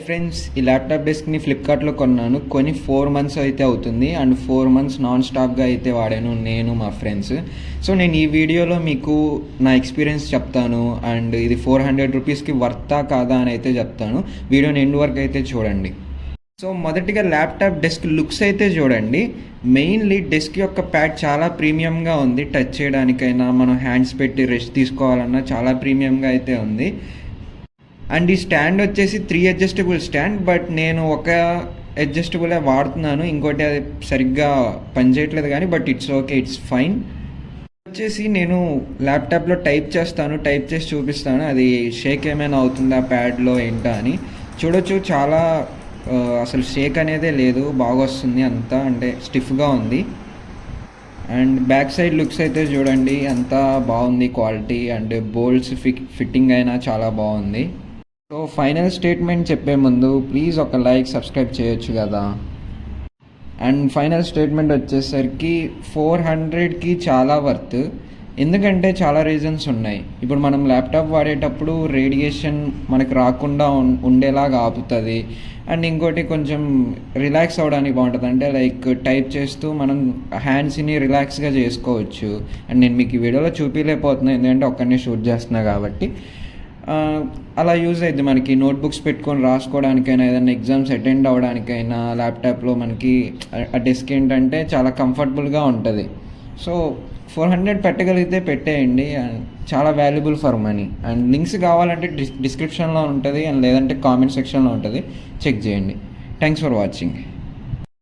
Friends, ఈ laptop డెస్క్ని ఫ్లిప్కార్ట్లో కొన్నాను. కొని 4 మంత్స్ అయితే అవుతుంది అండ్ 4 మంత్స్ నాన్ స్టాప్గా అయితే వాడాను నేను, మా ఫ్రెండ్స్. సో నేను ఈ వీడియోలో మీకు నా ఎక్స్పీరియన్స్ చెప్తాను అండ్ ఇది 400 రూపీస్కి వర్తా కాదా అని అయితే చెప్తాను. వీడియోని ఎండ్ వరకు అయితే చూడండి. సో మొదటిగా ల్యాప్టాప్ డెస్క్ లుక్స్ అయితే చూడండి. మెయిన్లీ డెస్క్ యొక్క ప్యాడ్ చాలా ప్రీమియంగా ఉంది. టచ్ చేయడానికైనా, మనం హ్యాండ్స్ పెట్టి రెస్ట్ తీసుకోవాలన్నా చాలా ప్రీమియంగా అయితే ఉంది. అండ్ ఈ స్టాండ్ వచ్చేసి 3 అడ్జస్టబుల్ స్టాండ్, బట్ నేను ఒక అడ్జస్టబులే వాడుతున్నాను, ఇంకోటి అది సరిగ్గా పనిచేయట్లేదు కానీ, but it's okay, it's fine. వచ్చేసి నేను ల్యాప్టాప్లో టైప్ చేసి చూపిస్తాను అది షేక్ ఏమైనా అవుతుందా ప్యాడ్లో ఏంటా అని. చూడొచ్చు, చాలా అసలు షేక్ అనేదే లేదు, బాగా వస్తుంది అంతా, అంటే స్టిఫ్గా ఉంది. అండ్ బ్యాక్ సైడ్ లుక్స్ అయితే చూడండి, అంతా బాగుంది క్వాలిటీ అండ్ బోల్ట్స్ ఫిట్టింగ్ అయినా చాలా బాగుంది. సో ఫైనల్ స్టేట్మెంట్ చెప్పే ముందు ప్లీజ్ ఒక లైక్, సబ్స్క్రైబ్ చేయొచ్చు కదా. అండ్ ఫైనల్ స్టేట్మెంట్ వచ్చేసరికి 400కి చాలా వర్త్. ఎందుకంటే చాలా రీజన్స్ ఉన్నాయి. ఇప్పుడు మనం ల్యాప్టాప్ వాడేటప్పుడు రేడియేషన్ మనకు రాకుండా ఉండేలాగా ఆపుతుంది. అండ్ ఇంకోటి కొంచెం రిలాక్స్ అవ్వడానికి బాగుంటుంది, అంటే లైక్ టైప్ చేస్తూ మనం హ్యాండ్స్ని రిలాక్స్గా చేసుకోవచ్చు. అండ్ నేను మీకు ఈ వీడియోలో చూపించలేకపోతున్నాను ఎందుకంటే ఒక్కరిని షూట్ చేస్తున్నా కాబట్టి. అలా యూజ్ అవుతుంది మనకి నోట్బుక్స్ పెట్టుకొని రాసుకోవడానికైనా, ఏదైనా ఎగ్జామ్స్ అటెండ్ అవ్వడానికైనా. ల్యాప్టాప్లో మనకి ఆ డెస్క్ ఏంటంటే చాలా కంఫర్టబుల్గా ఉంటుంది. సో 400 పెట్టగలిగితే పెట్టేయండి, అండ్ చాలా valuable for money. And links కావాలంటే డిస్క్రిప్షన్లో ఉంటుంది, అండ్ లేదంటే కామెంట్ సెక్షన్లో ఉంటుంది, చెక్ చేయండి. Thanks for watching.